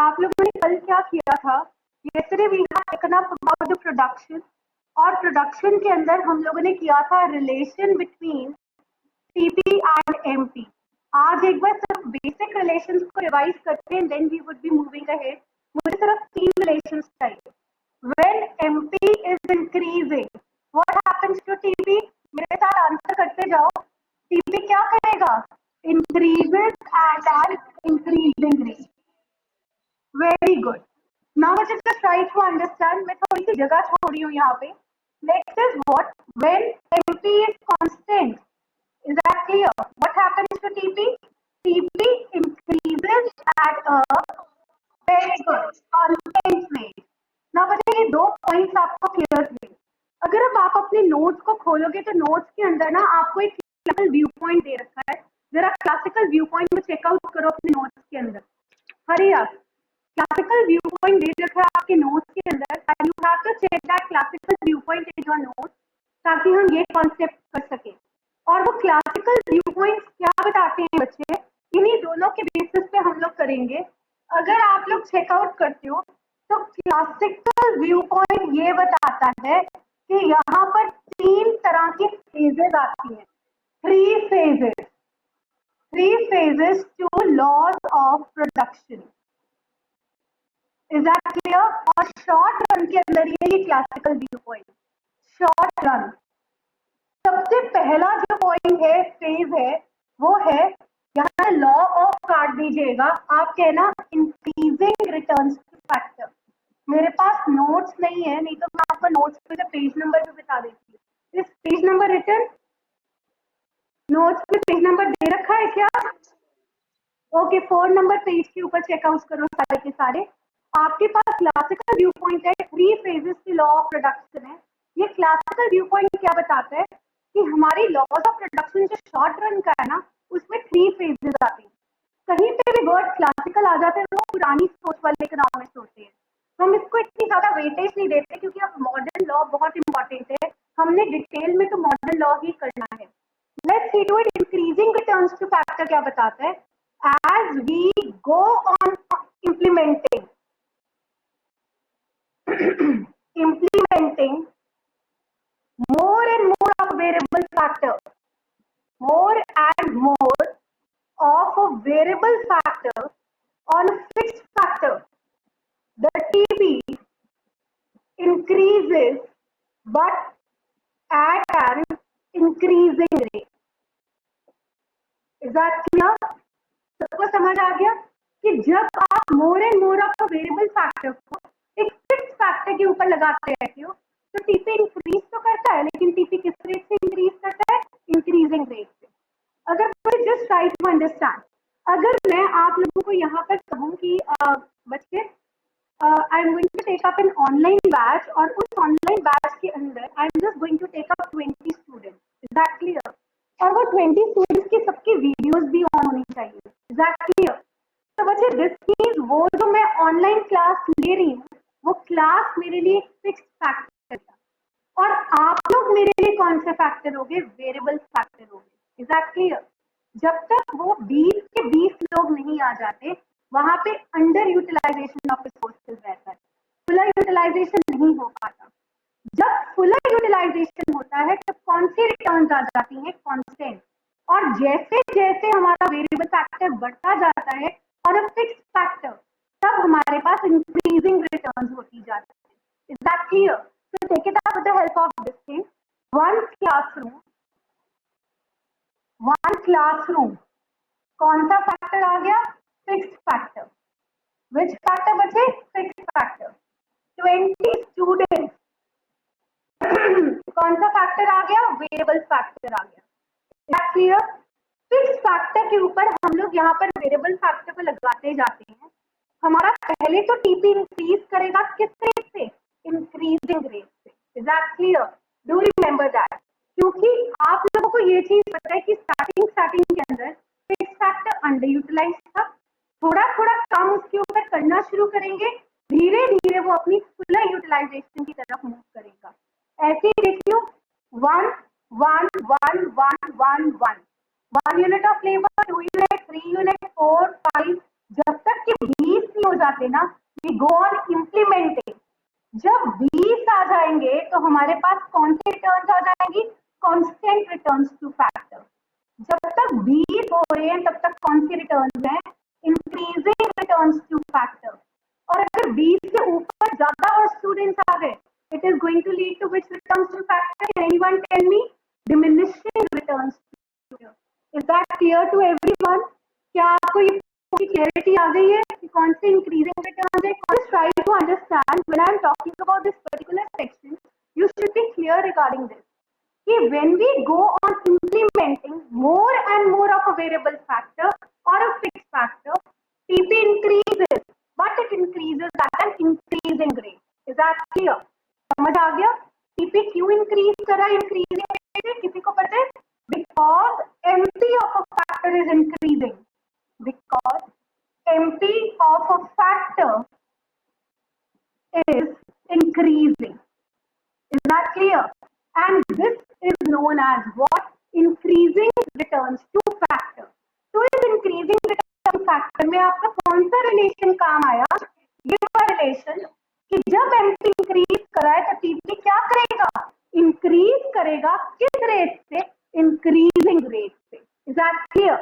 आप लोगों ने कल क्या किया था? yesterday we had taken up about the production, और प्रोडक्शन के अंदर हम लोगों ने किया था relation between TP and MP. आज एक बार सिर्फ बेसिक रिलेशंस को रिवाइज करते हैं, then we would be moving ahead. मुझे सिर्फ 3 रिलेशंस चाहिए। When MP is increasing, what happens to TP? मेरे साथ आंसर करते जाओ। टीपी क्या करेगा? Increases at an increasing rate. Very good. Now मुझे जस्ट ट्राई टू अंडरस्टैंड, मैं थोड़ी सी जगह छोड़ी हूँ यहाँ पे। Next is what? When MP is constant, is that clear? What happens to TP? TP increases at a very good constant rate. Now बताइए, 2 पॉइंट्स आपको क्लियर थे। अगर अब आप अपने नोट्स को खोलोगे तो नोट्स के अंदर ना आपको एक क्लासिकल व्यू पॉइंट दे रखा है। जरा क्लासिकल व्यू पॉइंट को चेकआउट करो अपने नोट्स के अंदर। हरी आप, क्लासिकल व्यू पॉइंट दे रखा है आपके नोट्स के अंदर, and you have to check that classical view point in your notes, ताकि हम ये कॉन्सेप्ट कर सकें। और वो क्लासिकल व्यू पॉइंट्स क्या बताते हैं बच्चे? इन्हीं दोनों के बेसिस पे हम लोग करेंगे। अगर आप लोग चेकआउट करते हो तो क्लासिकल व्यू पॉइंट ये बताता है कि यहाँ पर 3 तरह की फेजेस आती हैं। 3 phases to laws of production. Is that clear? और शॉर्ट रन के अंदर ये classical view point. Short run सबसे पहला जो पॉइंट है, फेज है, वो है यहाँ लॉ ऑफ काट दीजिएगा। आप कहना इंक्रीजिंग रिटर्न्स फैक्टर। मेरे पास नोट्स नहीं है, नहीं तो मैं आपका नोट्स पे पेज नंबर भी बता देती हूँ। इस पेज नंबर रिटर्न नोट्स पे पेज नंबर दे रखा है क्या? ओके, 4 नंबर पेज के ऊपर चेकआउट करो सारे के सारे। आपके पास क्लासिकल व्यू पॉइंट है, 3 फेजेस की लॉ ऑफ प्रोडक्शन है। ये क्लासिकल व्यू पॉइंट क्या बताता है कि हमारी लॉज ऑफ प्रोडक्शन जो शॉर्ट रन का है ना, उसमें 3 फेजेस आते हैं। कहीं पे भी वर्ड क्लासिकल आ जाते हैं तो पुरानी सोच वाले इकोनॉमिक्स होते हैं। हम इसको इतनी ज्यादा वेटेज नहीं देते क्योंकि अब मॉडर्न लॉ बहुत इंपॉर्टेंट है। हमने डिटेल में तो मॉडर्न लॉ ही करना है। Let's see to it. Increasing returns to factor क्या बताता है? as we go on implementing more and more of a variable factor, more and more of a variable factor on a fixed factor, the TB increases but at an increasing rate. Is that clear? सबको समझ आ गया कि जब आप more and more of variable factor को एक fix factor के ऊपर लगाते रहते हो तो टीपी इंक्रीज तो करता है, लेकिन टीपी किस रेट से इंक्रीज करता है? इंक्रीजिंग रेट से। अगर मुझे जस्ट ट्राई टू अंडरस्टैंड, अगर मैं आप लोगों को यहाँ पर कहूँ कि बच्चे I am going to take up an online batch, और उस ऑनलाइन बैच के अंदर I am just going to take up 20 students, is that clear? और वो 20 स्टूडेंट्स की सबकी वीडियोस भी ऑन होनी चाहिए, इज दैट क्लियर? तो बच्चे दिस मीन्स वो जो मैं ऑनलाइन क्लास ले रही हूँ वो क्लास मेरे लिए फिक्स फैक्टर है, और आप लोग मेरे लिए कौन से फैक्टर होगे? वेरिएबल फैक्टर होगे, इज दैट क्लियर? जब तक वो 20 के 20 लोग नहीं आ जाते वहां पे अंडर यूटिलाइजेशन ऑफ रिसोर्सेज रहता है, फुलर यूटिलाइजेशन नहीं हो पाता। जब फुलर यूटिलाइजेशन होता है तो कौन सी रिटर्न्स आ जाती हैं? कांस्टेंट। और जैसे जैसे हमारा वेरिएबल फैक्टर बढ़ता जाता है और अ फिक्स्ड फैक्टर, तब हमारे पास इंक्रीजिंग रिटर्न्स होती जाती है। Is that clear? So take it up with the help of this thing. One classroom कौन सा फैक्टर आ गया? Fixed factor. विच फैक्टर बचे? Fixed factor. 20 स्टूडेंट्स कौन सा फैक्टर आ गया? वेरिएबल फैक्टर आ गया। क्लियर? फिक्स फैक्टर के ऊपर हम लोग यहाँ पर वेरिएबल फैक्टर को लगाते जाते हैं। हमारा पहले तो टीपी इंक्रीज करेगा किस रेट से? इंक्रीजिंग रेट से। Is that clear? Do remember that, क्योंकि आप लोगों को ये चीज पता है कि स्टार्टिंग के अंदर फिक्स फैक्टर अंडर यूटिलाइज था, थोड़ा थोड़ा काम उसके ऊपर करना शुरू करेंगे, धीरे धीरे वो अपनी फुल यूटिलाइजेशन की तरफ मूव करेगा। ऐसे ही देखियो 1 1 1 1 1 1 1 unit of labour, 2 unit, 3 unit, 4 5, जब तक कि 20 नहीं हो जाते ना, वी गो ऑन इम्प्लीमेंटिंग। जब 20 आ जाएंगे तो हमारे पास कौन सी रिटर्न्स आ जाएंगी? Constant returns to factor. जब तक 20 हो रहे हैं तब तक कौन सी रिटर्न्स हैं? Increasing returns to factor. और अगर 20 से ऊपर ज्यादा और स्टूडेंट्स आ गए, it is going to lead to which returns to factor? Can anyone tell me? Diminishing returns to factor. Is that clear to everyone? क्या आपको ये क्लैरिटी आ गई है कि कौन से इंक्रीजिंग रिटर्न्स है? Just try to understand when I am talking about this particular section, you should be clear regarding this. When we go on implementing more and more of a variable factor or a fixed factor, TP increases, but it increases at an increasing rate. Is that clear? समझ आ गया? TP क्यों increase करा increasing rate? किसी को पता है? Because MP of a factor is increasing. Because MP of a factor is increasing. Is that clear? And this is known as what? Increasing returns to factor. तो इस increasing return to factor में आपका कौन सा relation काम आया? ये वाला रिलेशन कि जब MP इंक्रीज कराए तो TP क्या करेगा? इंक्रीज करेगा किस रेट से? इंक्रीजिंग रेट से। Is that clear?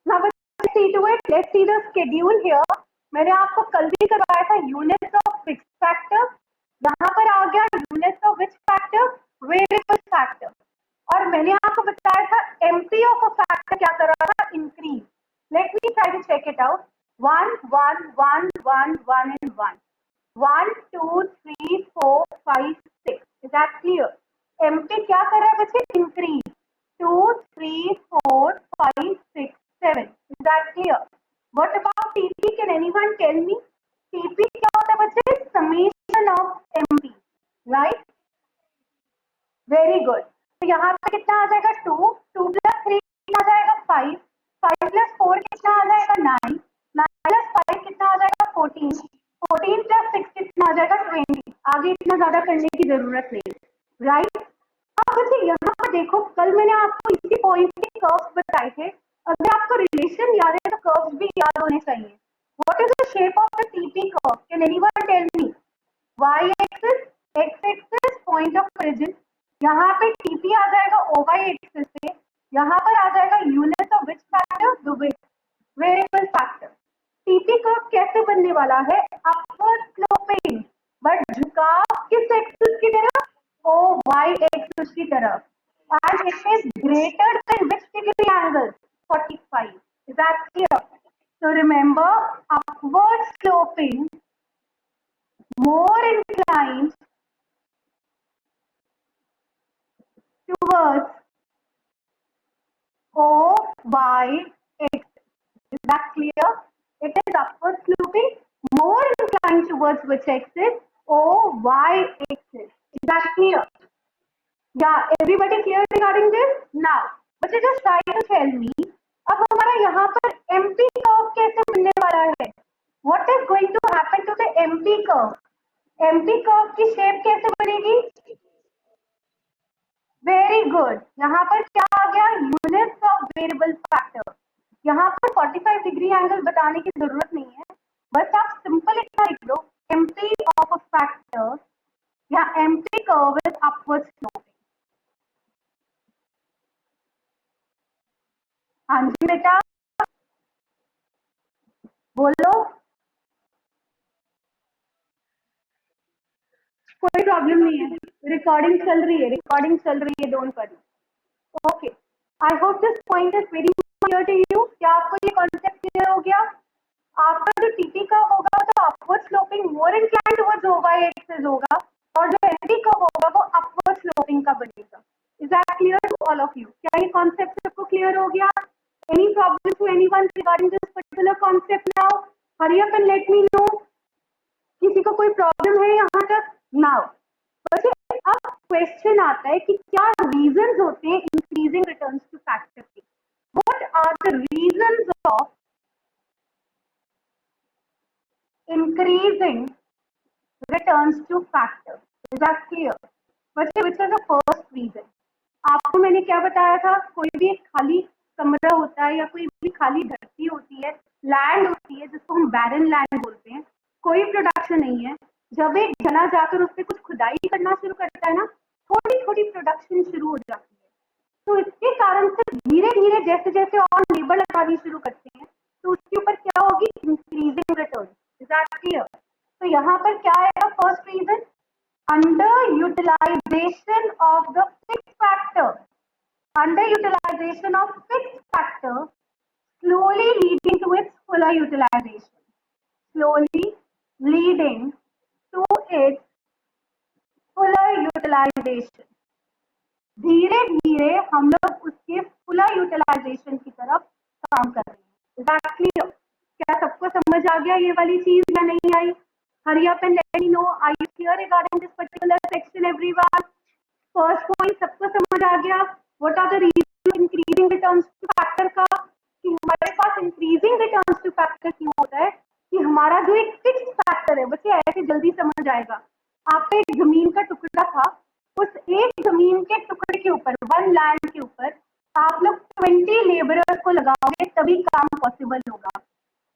Now let's see to it. Let's see the schedule here. मैंने आपको कल भी करवाया था यूनिट्स ऑफ फिक्स्ड फैक्टर। यहाँ पर आ गया units of which factor? Variable factor. और मैंने आपको बताया था एमपी ऑफ अ फैक्टर क्या कर रहा था? Increase. Let me try to check it out. 1 1 1 1 1 and 1 1 2 3 4 5 6। Is that clear? MP क्या कर रहा है बच्चे? Increase. 2 3 4 5 6 7। Is that clear? What about TP? Can anyone tell me? TP क्या होता है बच्चे? Summation of MP, right? Very good. तो यहाँ पे कितना आ जाएगा? 2 2 plus 3 कितना आ जाएगा? 5 5 plus 4 कितना आ जाएगा? 9 9 plus 5 कितना आ जाएगा? 14 14 plus 6 कितना आ जाएगा? 20। आगे इतना ज्यादा करने की जरूरत नहीं, राइट? अब बच्चे यहाँ पर देखो, कल मैंने आपको इसी पॉइंट के कर्व्स बताए थे। अगर आपको रिलेशन याद है तो कर्व्स भी याद होने चाहिए। What is the shape of the TP curve? Can anyone tell me? Y-axis, x-axis, point of origin. यहाँ पे TP आ जाएगा OY axis से, यहाँ पर आ जाएगा units of which factor? The width, variable factor. TP curve कैसे बनने वाला है? अपवर्ड स्लोपिंग, बट झुकाव किस एक्सिस की तरफ? OY axis की तरफ. And it is greater than which degree angle? 45. Is that clear? So remember, upward sloping, more inclined towards OY axis. Is that clear? It is upward sloping, more inclined towards which axis? OY axis. Is that clear? Yeah, everybody clear regarding this? Now, but just try to tell me, अब हमारा यहाँ पर MP curve कैसे बनने वाला है? What is going to happen to the MP curve? MP curve की shape कैसे बनेगी? Very good. यहाँ पर क्या आ गया? Units of variable factor. यहाँ पर 45 डिग्री एंगल बताने की जरूरत नहीं है, बस आप सिंपल इतना लिख लो, MP of a factor या MP curve is upward sloping. हाँ जी बेटा बोलो। कोई प्रॉब्लम नहीं है, रिकॉर्डिंग चल रही है, don't worry. Okay, I hope this point is very clear to you. क्या आपको ये कॉन्सेप्ट क्लियर हो गया? आपका जो टीपी का होगा तो upward sloping more inclined towards ओवाई axis होगा, और जो एमपी का होगा वो अपवर्ड स्लोपिंग का बनेगा। Is that clear to all of you? क्या ये कॉन्सेप्ट सबको क्लियर हो गया? Any problem to anyone regarding this particular concept now? Hurry up and let me know. किसी को कोई प्रॉब्लम है यहाँ तक? Now, बच्चे अब क्वेश्चन आता है कि क्या रीजंस होते हैं इंक्रीजिंग रिटर्न्स टू फैक्टर के? What are the reasons of increasing returns to factor? Is that clear? बच्चे, which is the first reason? आपको मैंने क्या बताया था? कोई भी एक खाली कमरा होता है या कोई भी खाली धरती होती है, लैंड होती है जिसको हम बैरन लैंड बोलते हैं, कोई प्रोडक्शन नहीं है। जब एक जना जाकर उस पर कुछ खुदाई करना शुरू करता है ना, थोड़ी थोड़ी प्रोडक्शन शुरू हो जाती है। तो इसके कारण से धीरे धीरे जैसे जैसे और लेबर लगानी शुरू करते हैं, तो उसके ऊपर क्या होगी, increasing return. Is that clear? तो यहाँ पर क्या आएगा, first reason, under utilisation of the fix factor, underutilization of fixed factor slowly leading to its fuller utilization, slowly leading to its fuller utilization। धीरे धीरे हम लोग उसके फुलर यूटिलाइजेशन की तरफ काम कर रहे हैं। Is that clear? क्या सबको समझ आ गया ये वाली चीज या नहीं आई? Hurry up and let me know. Are you clear regarding this particular section, everyone? First point सबको समझ आ गया? What are the reason increasing returns to factor का, कि हमारे पास इंक्रीजिंग रिटर्न्स टू फैक्टर क्यों होता है, कि हमारा जो एक फिक्स फैक्टर है, बच्चे ऐसे जल्दी समझ आएगा। आपका एक जमीन का टुकड़ा था, उस एक जमीन के टुकड़े के ऊपर, वन लैंड के ऊपर आप लोग 20 लेबरर्स को लगाओगे तभी काम पॉसिबल होगा।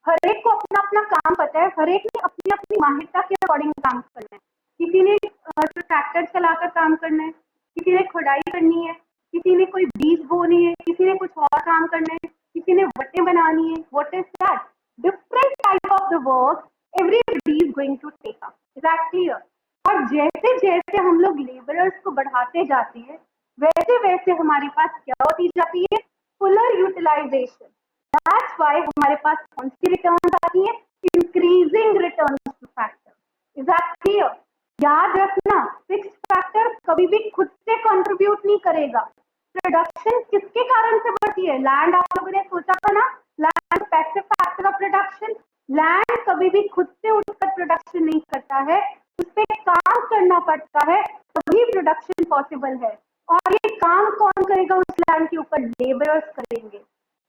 हर एक को अपना अपना काम पता है, हर एक ने अपनी अपनी माहिरता के अकॉर्डिंग काम करना है। किसी ने ट्रैक्टर चलाकर काम करना है, किसी ने खुदाई करनी है, किसी ने कोई बीज बोनी है, किसी ने कुछ और काम करना है, किसी ने वटे बनानी है। What is that? Different type of the work everybody is going to take up. Is that clear? और जैसे जैसे हम लोग लेबरर्स को बढ़ाते जाते हैं, वैसे वैसे हमारे पास क्या होती जाती है, फुलर यूटिलाइजेशन। दैट्स व्हाई हमारे पास कौन सी रिटर्न्स आती है, increasing returns to factor. Is that clear? याद रखना, फिक्स फैक्टर कभी भी खुद से कंट्रीब्यूट नहीं करेगा। प्रोडक्शन किसके कारण से बढ़ती है? लैंड, आप लोगों ने सोचा था ना, land passive factor of production. Land कभी भी खुद से उठकर प्रोडक्शन नहीं करता है, उस पर काम करना पड़ता है, तभी प्रोडक्शन पॉसिबल है। और ये काम कौन करेगा उस लैंड के ऊपर? लेबरर्स करेंगे।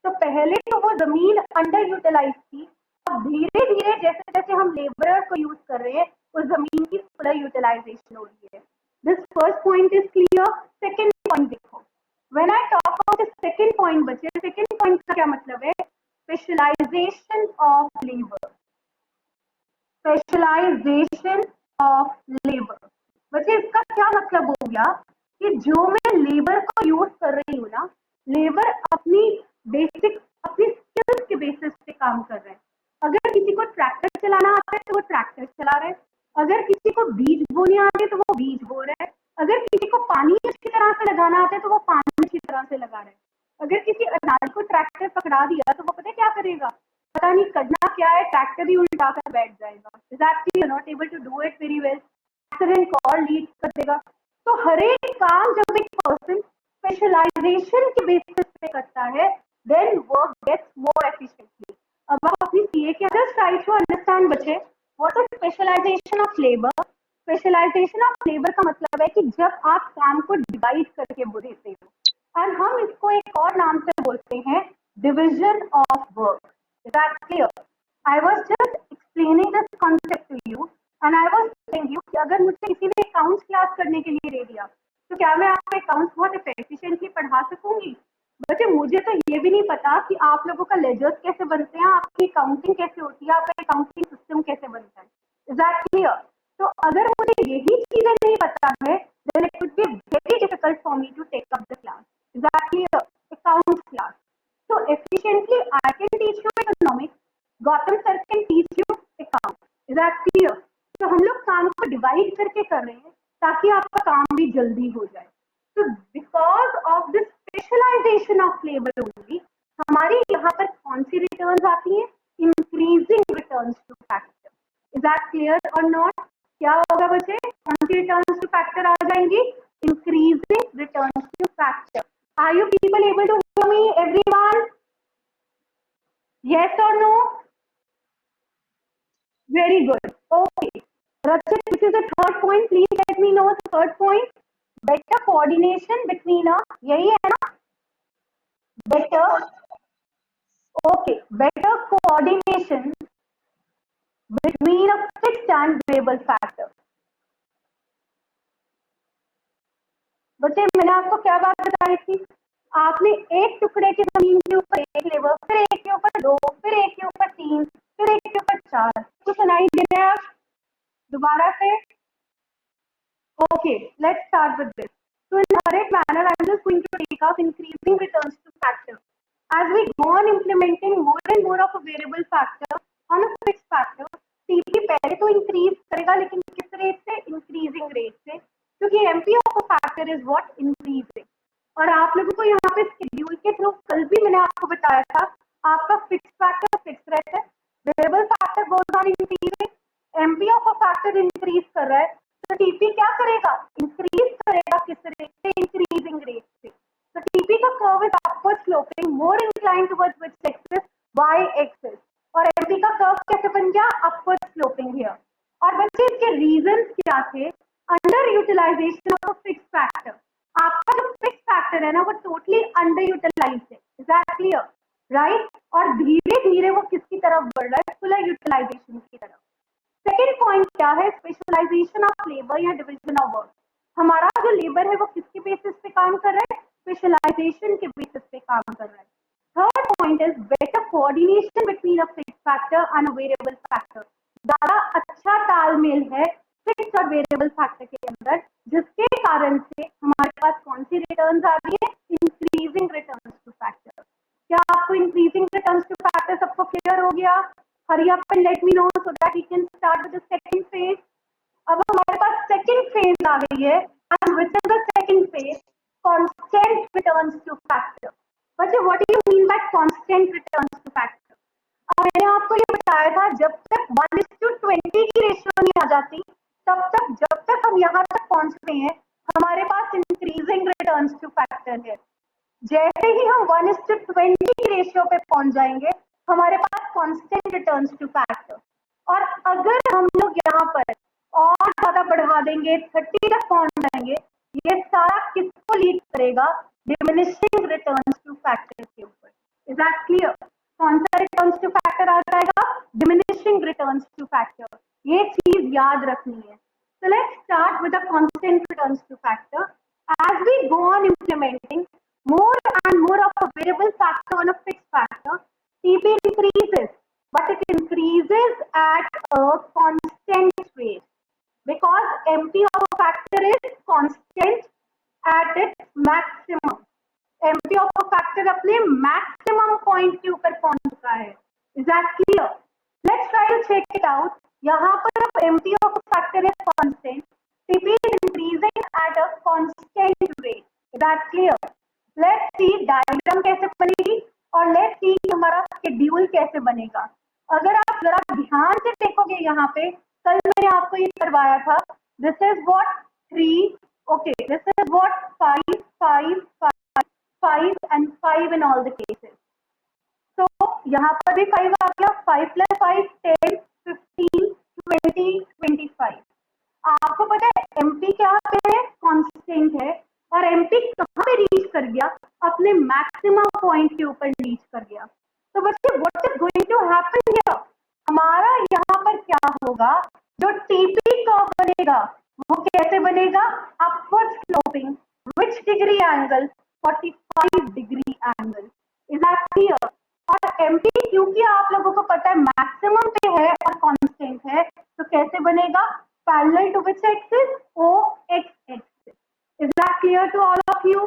तो पहले तो वो जमीन अंडर यूटिलाइज थी, अब धीरे धीरे जैसे जैसे हम लेबरर को यूज कर रहे हैं, उस जमीन की फुलर यूटिलाइजेशन हो रही है। This first point is clear. Second point देखो, when I talk about the second point बच्चे, सेकंड पॉइंट का क्या मतलब है? Specialisation of labour. Specialisation of labour बच्चे, इसका क्या मतलब हो गया कि जो मैं लेबर को यूज कर रही हूँ ना, लेबर अपनी बेसिक, अपनी स्किल्स के बेसिस पे काम कर रहे हैं। अगर किसी को ट्रैक्टर चलाना आता है तो वो ट्रैक्टर चला रहे हैं, अगर किसी को बीज बोने आते हैं तो वो बीज बो रहे हैं, अगर किसी को पानी अच्छी तरह से लगाना आता है तो वो पानी अच्छी तरह से लगा रहे हैं। अगर किसी अनाज को ट्रैक्टर पकड़ा दिया तो वो पता है क्या करेगा? पता नहीं करना क्या है, ट्रैक्टर ही उल्टा कर बैठ जाएगा। Is that you not able to do it very well, accident call lead कर देगा। तो हर एक काम जब एक पर्सन स्पेशलाइजेशन के बेसिस पे करता है, then work gets more efficiently. अब आप अपनी सीए के अंदर ट्राई टू अंडरस्टैंड बच्चे, what is specialisation of labour. Specialisation of labour का मतलब है कि जब आप काम को डिवाइड करके देते हो, और हम इसको एक और नाम से बोलते हैं division of work. Is that clear? I was just explaining this concept to you and I was telling you कि अगर मुझे किसी ने अकाउंट्स क्लास करने के लिए दे दिया, तो क्या मैं आपको अकाउंट्स बहुत एफिशिएंटली पढ़ा सकूंगी? बच्चे, मुझे तो ये भी नहीं पता कि आप लोगों का लेजर्स कैसे बनते हैं, आपकी अकाउंटिंग कैसे होती है, आपका अकाउंटिंग सिस्टम कैसे बनता है। Is that clear? तो अगर मुझे यही चीजें नहीं पता है, then it would be very difficult for me to take up the class. Is that clear? Accounts class. So efficiently, I can teach you economics. Gautam sir can teach you accounts. Is that clear? तो हम लोग काम को divide करके कर रहे हैं ताकि आपका काम भी जल्दी हो जाए। तो because of this specialisation of labour only, हमारी यहाँ पर कौन सी रिटर्न्स आती हैं? Increasing returns to factor. Is that clear और नॉट? क्या होगा बच्चे? कौन सी रिटर्न्स टू फैक्टर आ जाएंगी? Increasing returns to factor. Are you people able to hear me everyone? Yes और no? Very good, okay. Rachit, this is the third point. Please let me know the third point. Better coordination between a, यही है ना? Better, okay. Better coordination between a fixed and variable factor. बच्चे, मैंने आपको क्या बात बताई थी? आपने एक टुकड़े की जमीन के ऊपर एक लेबर, फिर एक के ऊपर दो, फिर एक के ऊपर तीन, फिर एक के ऊपर चार। कुछ सुनाई दे रहा है दोबारा से, okay, let's start with this. So in a direct manner, I'm just going to take up increasing returns to factor. As we go on implementing more and more of a variable factor on a fixed factor, TP पहले तो increase करेगा, लेकिन किस rate से? Increasing rate से, क्योंकि MP of a factor is what? Increasing. और आप लोगों को यहाँ पे शेड्यूल के थ्रू कल भी मैंने आपको बताया था, आपका फिक्स फैक्टर फिक्स रहता है, variable factor goes on increasing, MP of a factor increase कर रहा है, तो टीपी क्या करेगा? इंक्रीज करेगा, किस रेट से? इंक्रीजिंग रेट से. तो टीपी का curve is upward sloping, more inclined towards which axis? Y axis. और एमपी का कर्व कैसे बन गया? Upward sloping here. और बच्चे इसके रीजंस क्या थे? Under utilisation of a fix factor. आपका जो फिक्स फैक्टर है ना, वो टोटली अंडर यूटिलाइज है. Is that clear? राइट. और धीरे धीरे वो किसकी तरफ बढ़ रहा है? फुल यूटिलाइजेशन की तरफ. सेकेंड पॉइंट क्या है? स्पेशलाइजेशन ऑफ लेबर या डिविजन ऑफ वर्क. हमारा जो लेबर है वो किसके बेसिस पे काम कर रहा है? स्पेशलाइजेशन के बेसिस पे काम कर रहा है. Third point is better coordination between a fix factor and variable factor. ज्यादा अच्छा तालमेल है फिक्स और वेरिएबल फैक्टर के अंदर, जिसके कारण से हमारे पास कौन सी रिटर्न्स आ रही है? Increasing returns to factor. क्या आपको इंक्रीजिंग रिटर्न्स टू फैक्टर सबको क्लियर हो गया? Hurry up and let me know so that we can start with the second phase. अब हमारे पास सेकंड फेज आ गई है, and which is the second phase? Constant returns to factor. बच्चे what do you mean by constant returns to factor? अब मैंने आपको ये बताया था, जब तक 1:20 की रेशियो नहीं आ जाती, तब तक जब तक हम यहाँ तक पहुंचते हैं, हमारे पास इंक्रीजिंग रिटर्न्स टू फैक्टर है. जैसे ही हम 1:20 की रेशियो पे पहुंच जाएंगे, हमारे पास कांस्टेंट रिटर्न्स टू फैक्टर. और अगर हम लोग यहाँ पर और ज्यादा बढ़ा देंगे, 30 तक पहुंच जाएंगे, ये सारा किसको लीड करेगा? डिमिनिशिंग रिटर्न्स टू फैक्टर के ऊपर. Is that clear? कौन सा रिटर्न्स टू फैक्टर आ जाएगा? Diminishing returns to factor. ये चीज याद रखनी है. So let's start with the constant returns to factor. As we go on implementing more and more of a variable factor on a fixed factor, TP increases, but it increases at a constant rate, because MP of a factor is constant at its maximum. MP of a factor अपने maximum point के ऊपर पहुंच चुका है. Is that clear? Let's try to check it out. यहाँ पर अब MP of a factor is constant, TP is increasing at a constant rate. Is that clear? Let's see diagram कैसे बनेगी, और let's see हमारा शेड्यूल कैसे बनेगा. अगर आप जरा ध्यान से देखोगे, यहाँ पे कल मैंने आपको ये करवाया था. This is what 3, okay, this is what 5, 5, 5, 5 and 5 in all the cases. तो यहाँ पर भी 5 आ गया. 5 + 5 10, 15, 20, 25. आपको पता है एमपी क्या है? कांस्टेंट है. और एमपी कहाँ पे रीच कर गया? अपने मैक्सिमम पॉइंट के ऊपर रीच कर गया. तो बच्चे what is going to happen here? हमारा यहाँ पर क्या होगा? जो टीपी कर्व बनेगा वो कैसे बनेगा? Upward sloping. Which degree angle? 45 degree angle. Is that clear? और एमपी क्योंकि आप लोगों को पता है मैक्सिमम पे है और कांस्टेंट है, तो कैसे बनेगा? Parallel to which axis? O X axis. Is that clear to all of you?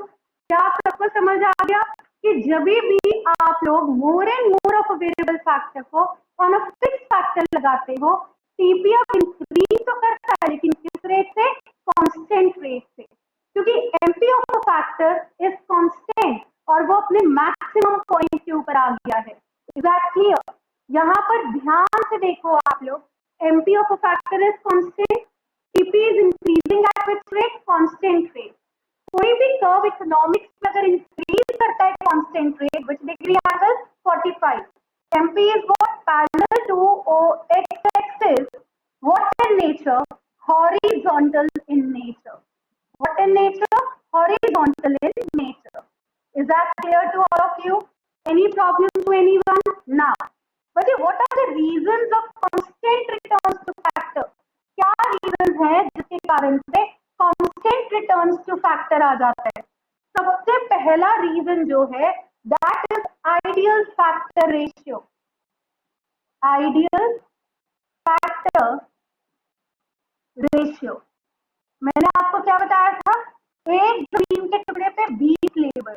क्या आप सबको समझ आ गया कि जब भी आप लोग more and more of a variable factor को ऑन अ फिक्स फैक्टर लगाते हो, टीपी ऑफ इंक्रीज तो करता है, लेकिन किस रेट से? कांस्टेंट रेट से. क्योंकि MP of a factor is constant और वो अपने मैक्सिमम पॉइंट के ऊपर आ गया है. Is that clear? यहाँ पर ध्यान से देखो आप लोग. MP of a factor is constant, TP is increasing at which rate? Constant rate. कोई भी कर्व इकोनॉमिक्स में अगर इंक्रीज करता है constant rate, which degree angle? 45. MP is what? Parallel to O X axis. What in nature? Horizontal in nature. What in nature? Horizontal in nature. Is that clear to all of you? Any problem to anyone? Now, but what are the reasons of constant returns to factor? क्या reasons है जिसके कारण से constant returns to factor आ जाता है? सबसे पहला reason जो है, that is ideal factor ratio. Ideal factor ratio. मैंने आपको क्या बताया था, एक जमीन के टुकड़े पे 20 लेबर,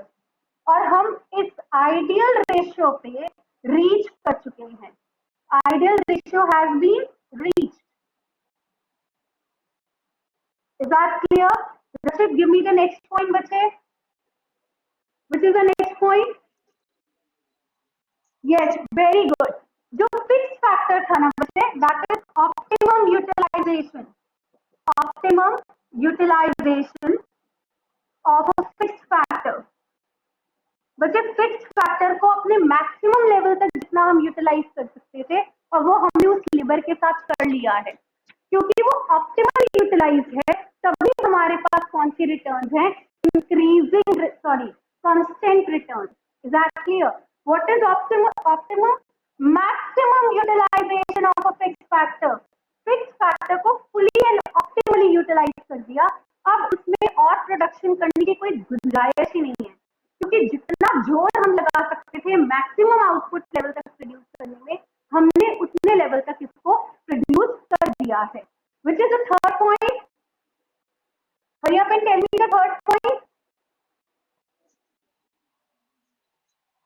और हम इस आइडियल रेशियो पे रीच कर चुके हैं। Ideal ratio has been reached. Is that clear? Rashid, give me the next point, बच्चे. Which is the next point? Yes, very good. जो fixed factor था ना बच्चे, that is optimum utilization. Optimum utilization of a fixed factor. बच्चे fix factor को अपने maximum level तक जितना हम यूटिलाइज कर सकते थे, और वो हमने उस लेबर के साथ कर लिया है, क्योंकि वो ऑप्टिमल यूटिलाइज है, तभी हमारे पास कौन सी रिटर्न है, increasing constant return. Is that clear? What is optimum? Maximum utilisation of a fix factor. Fix factor को फुली एंड ऑप्टिमली यूटिलाइज कर दिया, अब उसमें और प्रोडक्शन करने की कोई गुंजाइश ही नहीं है, क्योंकि जितना जोर हम लगा सकते थे मैक्सिमम आउटपुट लेवल तक प्रोड्यूस करने में, हमने उतने लेवल तक इसको प्रोड्यूस कर दिया है। Which is the third point? Hurry up and tell me the third point.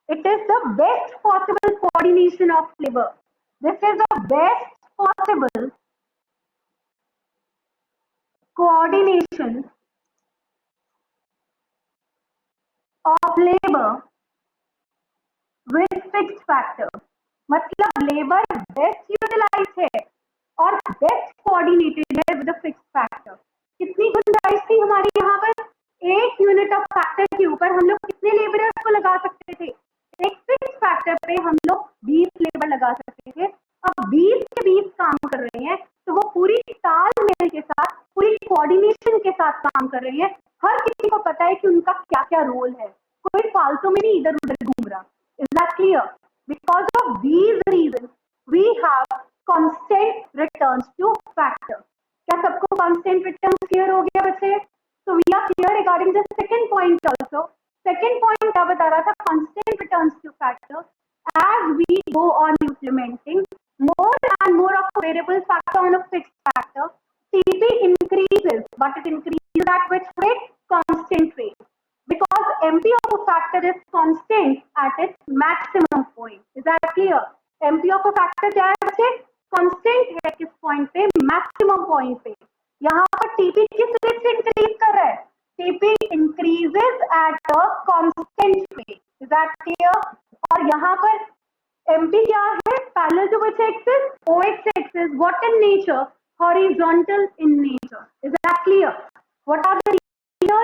It is the best possible coordination of labor. This is the best possible coordination of labor with fixed factor. मतलब labour best utilise है और best coordinated है with a fixed factor. कितनी गुंजाइश थी हमारी यहाँ पर? एक यूनिट ऑफ फैक्टर के ऊपर हम लोग कितने लेबरर्स को लगा सकते थे? एक फिक्स फैक्टर पे हम लोग 20 लेबर लगा सकते थे। अब 20 के 20 काम कर रहे हैं, तो वो पूरी तालमेल के साथ, पूरी कोऑर्डिनेशन के साथ काम कर रहे हैं। हर किसी को पता है कि उनका क्या क्या रोल है, कोई फालतू में नहीं इधर उधर घूम रहा। Is that clear? Because of these reasons, we have constant returns to factor. क्या सबको constant returns clear हो गया बच्चे? So we are clear regarding the second point also. Second point क्या बता रहा था? Constant returns to factor. As we go on implementing more and more of a variable factor on a fixed factor, TP increases, but it increases at which rate? Constant rate. Because MP of a factor is constant at its maximum point. Is that clear? MP of a factor क्या है बच्चे? Constant है किस point पे? Maximum point पे। यहाँ पर TP किस rate से increase कर रहा है? TP increases at a constant rate. Is that clear? और यहाँ पर MP क्या है? Parallel to which axis? OX axis. What in nature? Horizontal in nature. Is that clear? What are the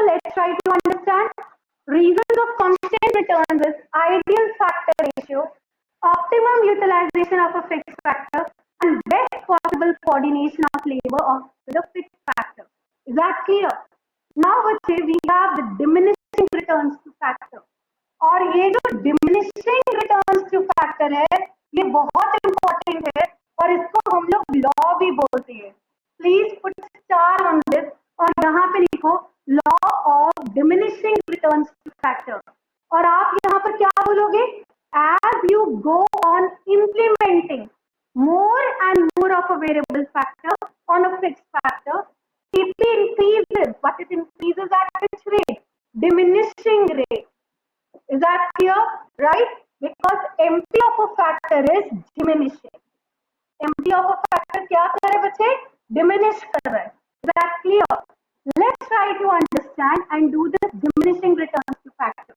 let's try to understand. Reasons of constant returns is ideal factor ratio, optimum utilization of a fixed factor, and best possible coordination of labor with a fixed factor. Is that clear? Now we have the diminishing returns to factor. और ये जो diminishing returns to factor है, ये बहुत important है और इसको हम लोग लॉ भी बोलते हैं। Please put star on this और यहाँ पे लिखो law of diminishing returns to factor. और आप यहाँ पर क्या बोलोगे? As you go on implementing more and more of a variable factor on a fixed factor, TP increases, but it increases at which rate? Diminishing rate. Is that clear? Right? Because MP of a factor is diminishing. MP of a factor क्या कर रहा है बच्चे? Diminish कर रहा है। Is that clear? Let's try to understand and do this diminishing returns to factor.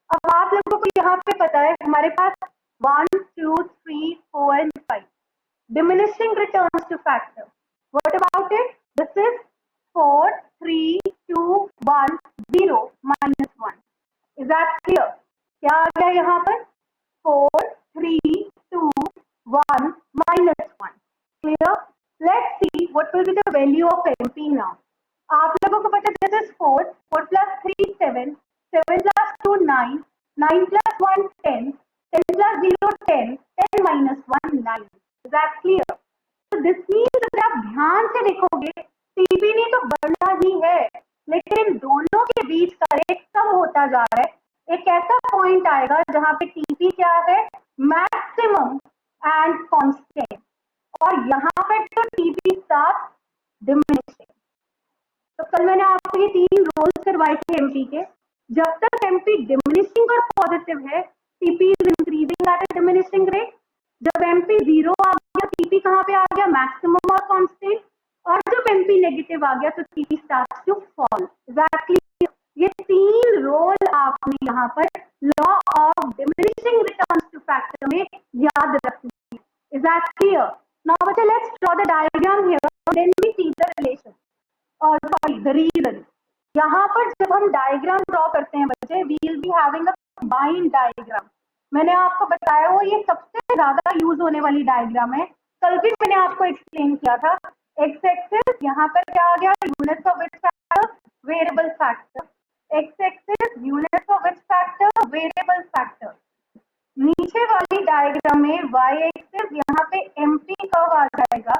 अब आप लोगों को यहाँ पे पता है हमारे पास 1, 2, 3, 4 and 5 diminishing returns to factor. What about it? This is 4, 3, 2, 1, 0, -1. Is that clear? क्या आ गया यहाँ पर? 4, 3, 2, 1, -1. Clear? Let's see what will be the value of MP now. आप लोगों को पता है this is 4, 4 plus 3 7, 7 plus 2 9, 9 plus 1 10, 10 plus 0 10, 10 minus 1 9. Is that clear? So this means अगर आप ध्यान से देखोगे TP नहीं तो बढ़ना ही है, लेकिन इन दोनों के बीच का रेट कम होता जा रहा है। एक ऐसा पॉइंट आएगा जहां पे TP क्या है? Maximum and constant. और यहाँ पे तो TP साफ डिमिनिशिंग। तो कल मैंने आपको ये 3 रोल्स करवाए थे एमपी के। जब तक एमपी डिमिनिशिंग और पॉजिटिव है, TP is increasing at a diminishing rate. जब एमपी 0 आ गया, टीपी कहाँ पे आ गया? मैक्सिमम और कांस्टेंट। और जब एमपी नेगेटिव आ गया तो TP starts to fall. Exactly ये 3 रोल आपने यहाँ पर law of diminishing returns to factor में याद रखनी है। Is that clear? नाउ बच्चे let's draw the diagram here, then we see the relation और सॉरी द रीजन। यहाँ पर जब हम डायग्राम ड्रॉ करते हैं बच्चे, we will be having a combined diagram. मैंने आपको बताया वो ये सबसे ज्यादा यूज होने वाली डायग्राम है। कल भी मैंने आपको एक्सप्लेन किया था। एक्स एक्सिस यहाँ पर क्या आ गया? Units of which factor? Variable factor. X axis units of which factor? Variable factor. नीचे वाली डायग्राम में वाई एक्सिस यहाँ पे एमपी कर्व आ जाएगा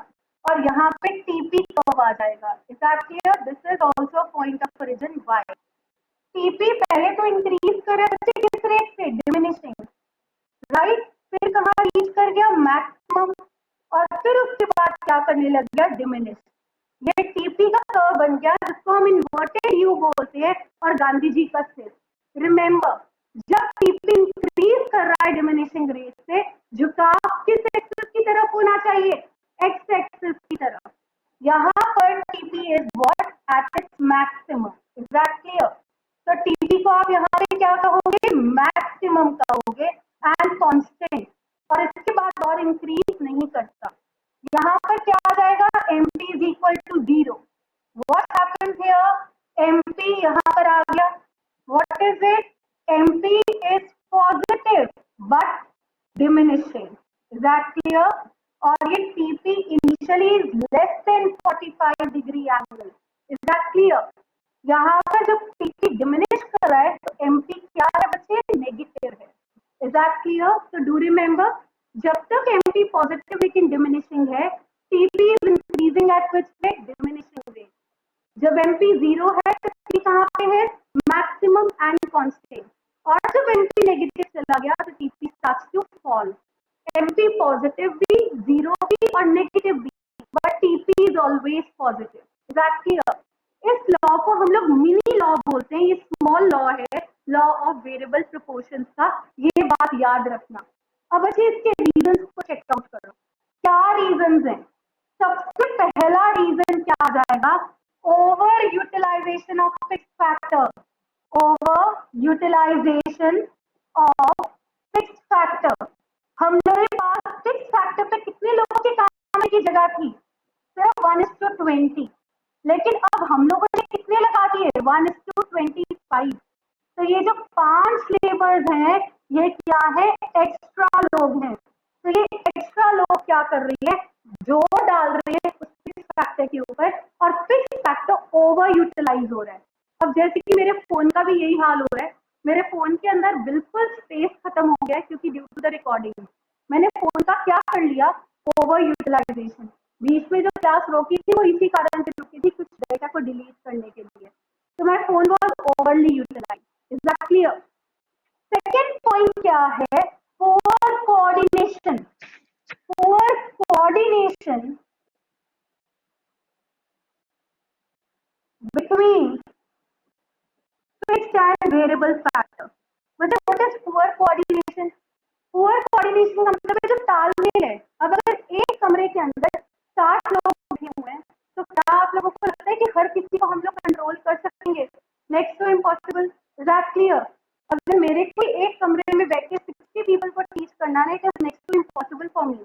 और यहाँ पे टीपी कर्व आ जाएगा। Is that clear? This is also point of origin Y. TP पहले तो इंक्रीज कर रहा है किस रेट से? Diminishing, right? फिर कहाँ रीच कर गया? मैक्सिमम। और फिर उसके बाद क्या करने लग गया? डिमिनिश। ये टीपी का कर्व बन गया जिसको हम इन्वर्टेड यू बोलते हैं और गांधी जी का सिर। रिमेंबर, जब टीपी इंक्रीज कर रहा है डिमिनिशिंग रेट से, झुकाव किस एक्सिस की तरफ होना चाहिए? एक्स एक्सिस की तरफ। यहाँ पर TP is what? At its maximum. Is that clear? तो टीपी को आप यहाँ पे क्या कहोगे? मैक्सिमम कहोगे एंड कांस्टेंट, और इसके बाद और इंक्रीज नहीं करता। यहाँ पर क्या आ जाएगा? MP is equal to 0। What happens here? MP यहाँ पर आ गया। What is it? MP is positive but diminishing. Is that clear? और ये TP initially is less than 45 degree angle. Is that clear? यहाँ पर जब टीपी डिमिनिश कर रहा है तो एमपी क्या है बच्चे? नेगेटिव है। Is that clear? तो डू रिमेंबर, जब तक एमपी पॉजिटिव लेकिन डिमिनिशिंग है, TP is increasing at which rate? Diminishing rate. जब एमपी 0 है तो टी कहाँ पे है? Maximum and constant. और जब एमपी नेगेटिव चला गया तो TP starts to fall. MP positive भी, 0 भी और नेगेटिव भी, but TP is always positive. Is that clear? इस लॉ को हम लोग मिनी लॉ बोलते हैं। ये स्मॉल लॉ है, लॉ ऑफ वेरिएबल प्रोपोर्शंस का। ये बात याद रखना। अब अच्छे इसके रीजंस को चेकआउट करो। क्या रीजंस हैं? सबसे पहला रीजन क्या आ जाएगा? Over utilization of fix factor. Over utilization of fix factor. हम लोगों के पास फिक्स फैक्टर पे कितने लोगों के काम की जगह थी? सिर्फ 1:20। लेकिन अब हम लोगों ने कितने लगा दिए? 1:25। तो ये जो 5 लेबर्स हैं, ये क्या है? एक्स्ट्रा लोग हैं। तो ये एक्स्ट्रा लोग क्या कर रही है? जोर डाल रही है उस फिक्स फैक्टर के ऊपर, और फिक्स फैक्टर ओवर यूटिलाइज हो रहा है। अब जैसे कि मेरे फोन का भी यही हाल हो रहा है। मेरे फोन के अंदर बिल्कुल स्पेस खत्म हो गया है क्योंकि ड्यू टू द रिकॉर्डिंग मैंने फोन का क्या कर लिया? Over utilisation. बीच में जो क्लास रोकी थी वो इसी कारण से रोकी थी, कुछ डेटा को डिलीट करने के लिए। तो मैं phone was overly utilize. Is that clear? Second point क्या है? Poor coordination. Poor coordination between fixed and variable factor. मतलब what is poor coordination? Poor coordination का मतलब है जो तालमेल है। अब अगर एक कमरे के अंदर 60 लोग बैठे हुए हैं तो क्या आप लोगों को लगता है कि हर किसी को हम लोग कंट्रोल कर सकेंगे? Next to impossible. Is that clear? अगर मेरे को एक कमरे में बैठ के 60 पीपल को टीच करना है, it is next to impossible for me,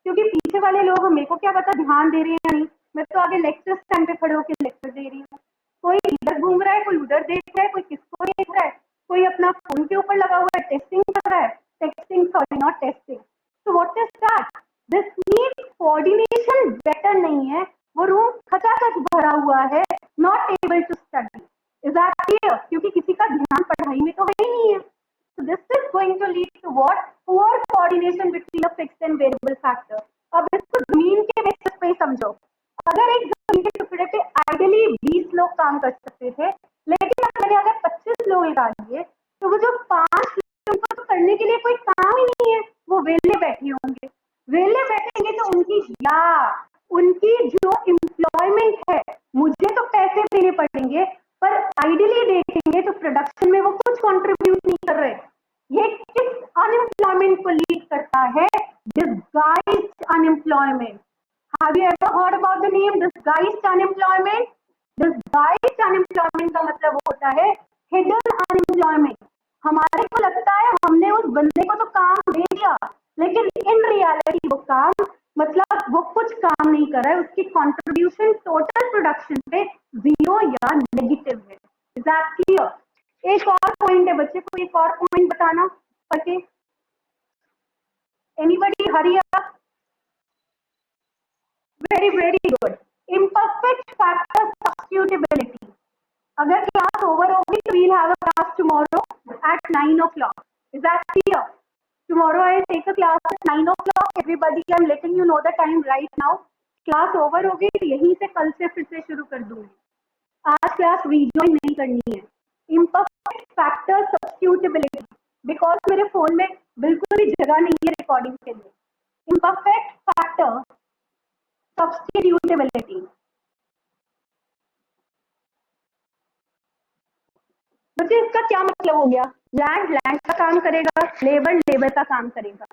क्योंकि पीछे वाले लोग मेरे को क्या पता ध्यान दे रहे हैं या नहीं। मैं तो आगे लेक्चर स्टैंड पे खड़े होकर लेक्चर दे रही हूँ। कोई इधर घूम रहा है, कोई उधर देख रहा है, कोई किसको देख रहा है, कोई अपना फोन के ऊपर लगा हुआ है, टेस्टिंग कर रहा है। Texting, sorry not testing. तो what is that? This means coordination better नहीं है। वो रूम खचाखच भरा हुआ है, not able to study. Is that clear? क्योंकि किसी का ध्यान पढ़ाई में तो है ही नहीं है। So this is going to lead to what? Poor coordination between a fixed and variable factor. अब इसको जमीन के बेसिस पे समझो। अगर एक जमीन के टुकड़े पे आइडियली 20 लोग काम कर सकते थे, लेकिन मैंने अगर 25 लोग लगा दिए तो वो जो 5 लोगों को तो करने के लिए कोई काम ही नहीं है, वो वेले बैठे होंगे। वेले बैठेंगे तो उनकी जो एम्प्लॉयमेंट अनएम्प्लॉयमेंट को लीड करता है disguised unemployment. Have you ever heard about the name disguised unemployment? Disguised unemployment का मतलब होता है हिडन अनएम्प्लॉयमेंट। हमारे को लगता है हमने उस बंदे को तो काम दे दिया, लेकिन इन रियलिटी वो काम मतलब वो कुछ काम नहीं कर रहा है, उसकी कंट्रीब्यूशन टोटल प्रोडक्शन पे 0 या नेगेटिव है। Is that clear? एक और पॉइंट है बच्चे, को एक और पॉइंट बताना करके। Anybody hurry up? Very very good. Imperfect factor substitutability. अगर क्लास ओवर होगी तो we'll have a class tomorrow at 9 o'clock. Is that clear? Tomorrow I'll take a class at 9 o'clock. Everybody, I'm letting you know the time right now. Class over होगी तो यहीं से कल से फिर से शुरू कर दूंगी। आज क्लास रीजॉइन नहीं करनी है। इम्परफेक्ट फैक्टर सब्स्टिट्यूटेबिलिटी, बिकॉज मेरे फोन में बिल्कुल भी जगह नहीं है रिकॉर्डिंग के लिए। इम्परफेक्ट फैक्टर सब्स्टिट्यूटेबिलिटी, मुझे इसका क्या मतलब हो गया? लैंड लैंड का काम करेगा, लेबर लेबर का काम करेगा।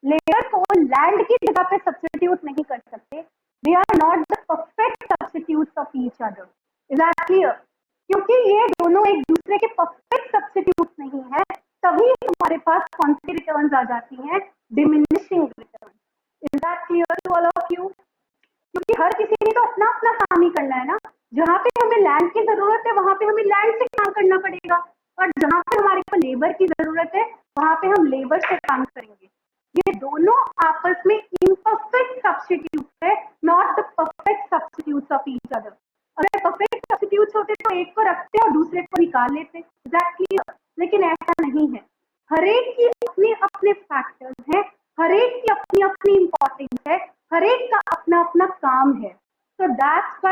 लेबर को लैंड की जगह पे सब्स्टिट्यूट नहीं कर सकते। They are not the perfect substitutes of each other. Is that clear? क्योंकि ये दोनों एक दूसरे के परफेक्ट सब्स्टिट्यूट नहीं है, तभी तुम्हारे पास कौन सी रिटर्न्स आ जाती हैं? Diminishing return. Is that clear to all of you? क्योंकि हर किसी ने तो अपना अपना काम ही करना है ना। जहाँ पे हमें लैंड की जरूरत है वहां पे हमें लैंड से काम करना पड़ेगा, और जहाँ पे हमारे को लेबर की जरूरत है वहां पे हम लेबर से काम करेंगे। ये दोनों आपस में इम्परफेक्ट सब्स्टिट्यूट है, not the perfect substitutes of each other. अगर परफेक्ट सब्स्टिट्यूट्स होते तो एक को रखते और दूसरे को निकाल लेते। Is that clear? लेकिन ऐसा नहीं है। हर एक की अपने अपने फैक्टर्स हैं, हर एक की अपनी अपनी इंपॉर्टेंस है, हर एक का अपना अपना काम है। So that's why